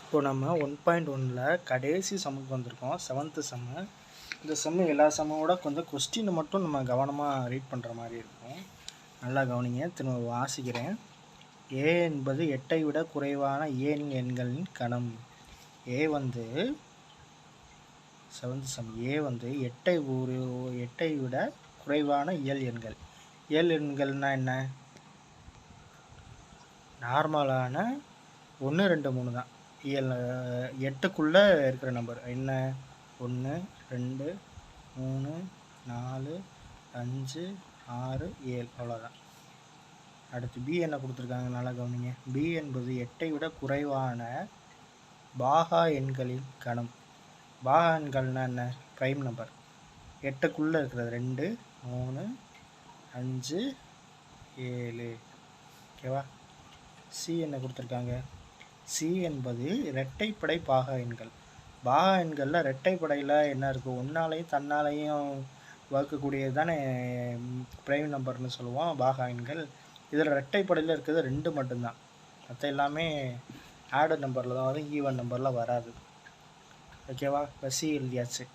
இப்போ நம்ம 1.1ல் கடைசி சம்முக்கு வந்திருக்கோம். 7th சம்மு. இந்த சம்மு எல்லா சம்மோட கொஞ்சம் கொஸ்டினை மட்டும் நம்ம கவனமாக ரீட் பண்ணுற மாதிரி இருக்கும். நல்லா கவனிங்க. திரும்ப வாசிக்கிறேன். ஏ என்பது 8ஐ விட குறைவான எண்களின் கணம். ஏ வந்து 7th சம். ஏ வந்து 8ஐ விட குறைவான எண்கள். எண்கள்னால் என்ன? நார்மலான 1 2 3 தான். 8க்குள்ளே இருக்கிற நம்பர் என்ன? 1 2 3 4 5 6 7 அவ்வளோதான். அடுத்து பி என்ன கொடுத்துருக்காங்க, நல்லா கவனிங்க. பி என்பது 8ஐ விட குறைவான பாகா எண்களின் கணம். பாகா எண்கள்னால் என்ன? Prime number. 8க்குள்ளே இருக்கிறது 2 3 5 7. ஓகேவா? சி என்ன கொடுத்துருக்காங்க? சி என்பது இரட்டைப்படை பாகா எண்கள். பாகா எண்களில் இரட்டைப்படையில் என்ன இருக்குது? ஒன்றாலையும் தன்னாலையும் வகுக்கக்கூடியது தானே ப்ரைம் நம்பர்னு சொல்லுவோம் பாகா எண்கள். இதில் இரட்டைப்படையில் இருக்கிறது 2 மட்டும்தான். மற்ற எல்லாமே ஆடட் நம்பரில் தான் வரும், ஈவன் நம்பரில் வராது. ஓகேவா? இப்போ சி எழுதியாச்சு.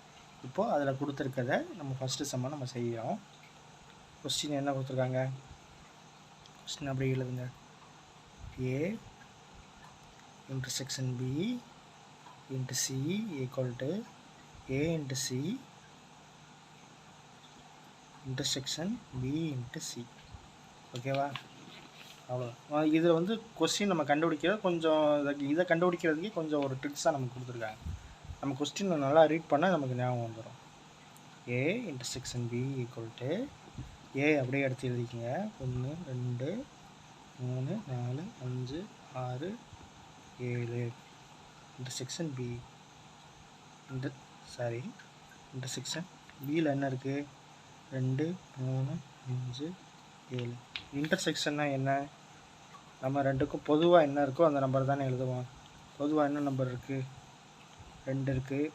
இப்போது அதில் கொடுத்துருக்கத நம்ம ஃபஸ்ட்டு சம்மை நம்ம செய்கிறோம். கொஸ்டின் என்ன கொடுத்துருக்காங்க? கொஸ்டின் அப்படி எழுதுங்க. A intersection B into C equal to A into C intersection B into C. ஓகேவா? அவ்வளோ. இதில் வந்து கொஸ்டின் நம்ம கண்டுபிடிக்கிறது கொஞ்சம் இதை கண்டுபிடிக்கிறதுக்கே கொஞ்சம் ஒரு ட்ரிக்ஸாக நமக்கு கொடுத்துருக்காங்க. நம்ம கொஸ்டினை நல்லா ரீட் பண்ணால் நமக்கு ஞாபகம் வந்துடும். A intersection B equal to A அப்படியே எடுத்து எழுதிக்கங்க. 1 2 3 4 5 6 7. Intersection B. இன்டர்செக்ஷன் பியில் என்ன இருக்குது? 2 3 5 7. இன்டர்செக்ஷன்னா என்ன? நம்ம ரெண்டுக்கும் பொதுவாக என்ன இருக்கோ அந்த நம்பர் தானே எழுதுவோம். பொதுவாக என்ன நம்பர் இருக்குது? 2 இருக்குது,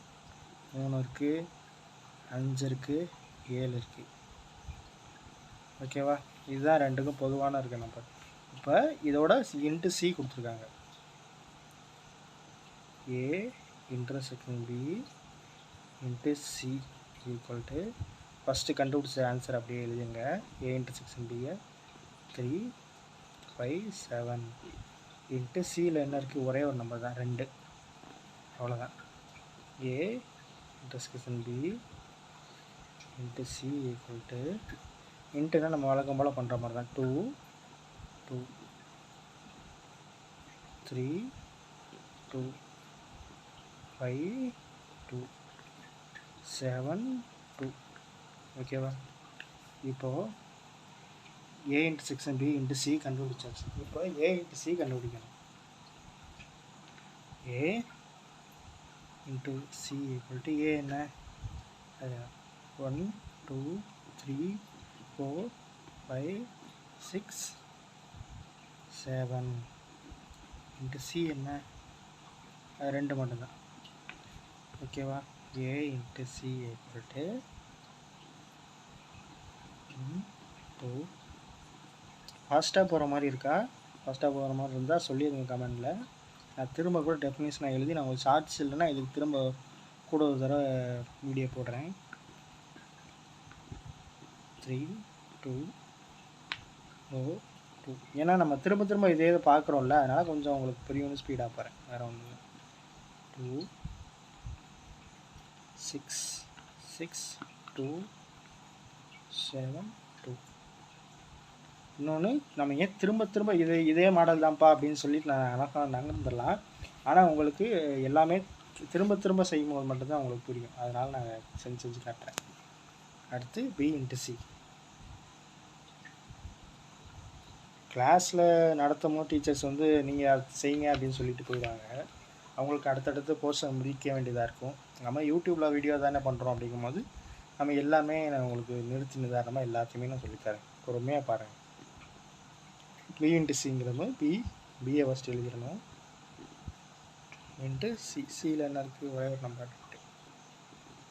3 இருக்குது, 5 இருக்குது, 7 இருக்குது. ஓகேவா? இதுதான் ரெண்டுக்கும் பொதுவான இருக்க நம்பர். இப்போ இதோட இன்ட்டு சி கொடுத்துருக்காங்க. A intersection B into C equal to first கண்டுபிடிச்ச ஆன்சர் அப்படியே எழுதுங்க. ஏ இன்டர்செக்ஷன் பியை 3 5 7 இன்ட்டு சியில் என்ன இருக்குது? ஒரே ஒரு நம்பர் தான், 2. அவ்வளோதான். A intersection B into C equal to இன்ட்டுனா நம்ம வழக்கம் போல் பண்ணுற மாதிரி தான். 2 2 3 2 5 2 7 2. ஓகேவா? இப்போது A intersection B into C கண்டுபிடிச்சாச்சு. இப்போ ஏ இன்ட்டு சி கண்டுபிடிக்கணும். A into C equal to A என்ன? 1 2 3 4 5 6 7 இன்ட்டு சி என்ன? 2 மட்டும்தான். ஓகேவா? ஏ இன்ட்டு சி ஈக்குவல் டு 2. ஃபாஸ்ட்டாக போகிற மாதிரி இருக்கா? ஃபாஸ்ட்டாக போகிற மாதிரி இருந்தால் சொல்லிடுங்க கமெண்டில். நான் திரும்ப கூட டெஃபினேஷனை எழுதி நான் ஒரு ஷார்ட்ஸ் இல்லைன்னா இதுக்கு திரும்ப கூட ஒரு தடவை வீடியோ போடுறேன். 3 2 4 2. ஏன்னா நம்ம திரும்ப திரும்ப இதே பார்க்குறோம்ல, அதனால் கொஞ்சம் உங்களுக்கு புரியும்னு ஸ்பீடாக போகிறேன், வேறு ஒன்றும் இல்லை. 2 6 6 2 7 2. இன்னொன்று, நம்ம ஏன் திரும்ப திரும்ப இதே மாடல் தான்ப்பா அப்படின்னு சொல்லிட்டு நான் அழகாக நகர்ந்துடலாம். ஆனால் உங்களுக்கு எல்லாமே திரும்ப திரும்ப செய்யும் போது மட்டும்தான் உங்களுக்கு புரியும். அதனால் நான் செஞ்சு காட்டுறேன். அடுத்து பி இன்ட்டு சி. கிளாஸில் நடத்தும் போது டீச்சர்ஸ் வந்து நீங்கள் செய்யுங்க அப்படின்னு சொல்லிட்டு போயிடுவாங்க. அவங்களுக்கு அடுத்தடுத்து போர்ஷன் முடிக்க வேண்டியதாக இருக்கும். நம்ம யூடியூப்பில் வீடியோ தானே பண்ணுறோம். அப்படிங்கும்போது நம்ம எல்லாமே நான் உங்களுக்கு நிறுத்தி நிதானமாக எல்லாத்தையுமே நான் சொல்லித்தரேன். பொறுமையாக பாருங்கள். பி இன்ட்டு சிங்கிறப்போ பிஏ ஃபஸ்ட் எழுதிடணும். இன்ட்டு சியில் என்ன இருக்குது? ஒரே ஒரு நம்பர் இருக்குது,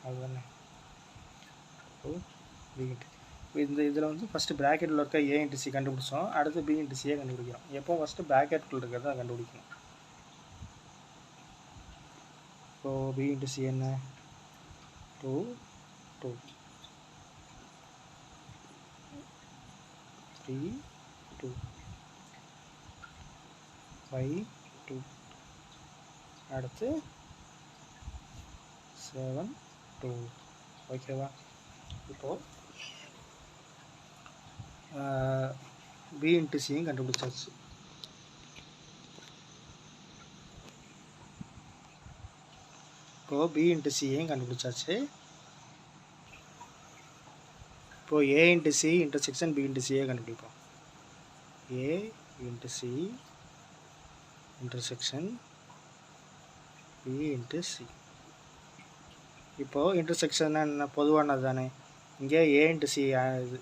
அதுதானே. பி இன்ட்டு இதில் வந்து ஃபஸ்ட்டு ப்ராக்கெட்டில் இருக்க ஏ இன்ட்டு சி கண்டுபிடிச்சோம். அடுத்து பி இன்ட்டு சியை கண்டுபிடிக்கிறோம். எப்போ ஃபஸ்ட்டு ப்ராக்கெட்டில் இருக்கிறத கண்டுபிடிக்கணும். இப்போது பி இன்ட்டு சி என்ன 2 2 3 2 5 2 அடுத்து 7 2 ஓகேவா. இப்போது பி இன்ட்டு சியும் கண்டுபிடிச்சாச்சு. இப்போது பி இன்ட்டு சியையும் கண்டுபிடிச்சாச்சு. இப்போது A into C intersection B into சியை கண்டுபிடிப்போம். A into C intersection B into C. இப்போது இன்டர்செக்ஷன் என்ன பொதுவானது தானே. இங்கே ஏ இன்ட்டு சி இது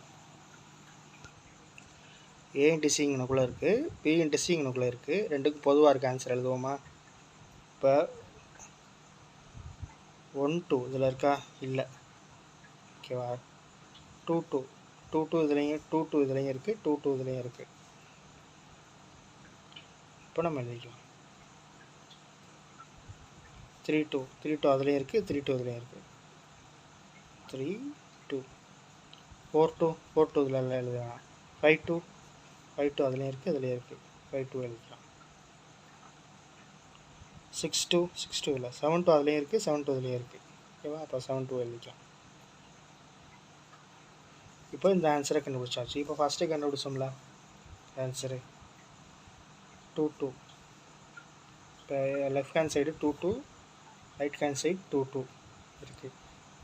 ஏ இன்ட்டு சி இங்கனுக்குள்ளே இருக்குது, பி இன்ட்டு சி இங்கனுக்குள்ளே இருக்குது. ரெண்டுக்கும் பொதுவாக இருக்குது. ஆன்சர் எழுதுவோமா. இப்போ 1 2 இதில் இருக்கா இல்லை. ஓகேவா. 2 2 2 2 இதுலேயும் 2 2 இதுலேயும் இருக்குது, 2 2 இதுலேயும் இருக்குது. இப்போ நம்ம எழுதிக்கலாம் 3 2 3 2 அதுலேயும் இருக்குது, 3 2 இதுலேயும் இருக்குது. 3 2 4 2 4 2 இதில் எல்லாம் எழுதலாம். 5 2 5 2 அதுலேயும் இருக்குது, இதுலேயும் இருக்குது. 5 2 எழுதிக்கலாம். 6 2 6 2 இல்லை, 7 2 அதுலேயும் இருக்குது, 7 2 இதுலேயும் இருக்குது. ஓகேவா. அப்போ 7 2 எழுதிக்கலாம். இப்போ இந்த ஆன்சரை கண்டுபிடிச்சாச்சு. இப்போ ஃபஸ்ட்டு கண்டுபிடிச்சோம்ல ஆன்சரு 2 2. இப்போ left hand side 2 2, right hand side 2 2 இருக்குது.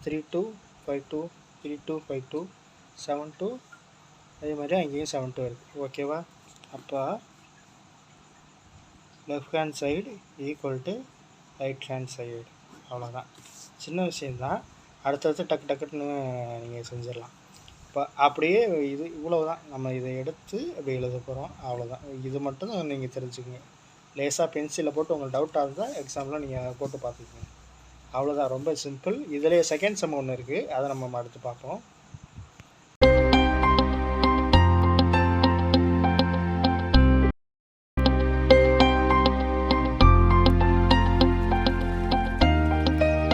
3 2 5 2 3 2 5 2 7 2, அதே மாதிரி அங்கேயும் 7 2 இருக்குது. ஓகேவா. அப்போ left hand side equal to right hand side. அவ்வளோதான், சின்ன விஷயந்தான். அடுத்தடுத்து டக்கு டக்குன்னு நீங்கள் செஞ்சிடலாம். இப்போ அப்படியே இது இவ்வளோ தான். நம்ம இதை எடுத்து அப்படி எழுத போகிறோம். அவ்வளோதான். இது மட்டும் தான் நீங்கள் தெரிஞ்சுக்கங்க. லேசாக பென்சிலில் போட்டு உங்களுக்கு டவுட்டாக இருந்தால் எக்ஸாம்பிளாக நீங்கள் போட்டு பார்த்துக்கோங்க. அவ்வளோதான், ரொம்ப சிம்பிள். இதிலே செகண்ட் சம் ஒன்று இருக்குது, அதை நம்ம அடுத்து பார்ப்போம்.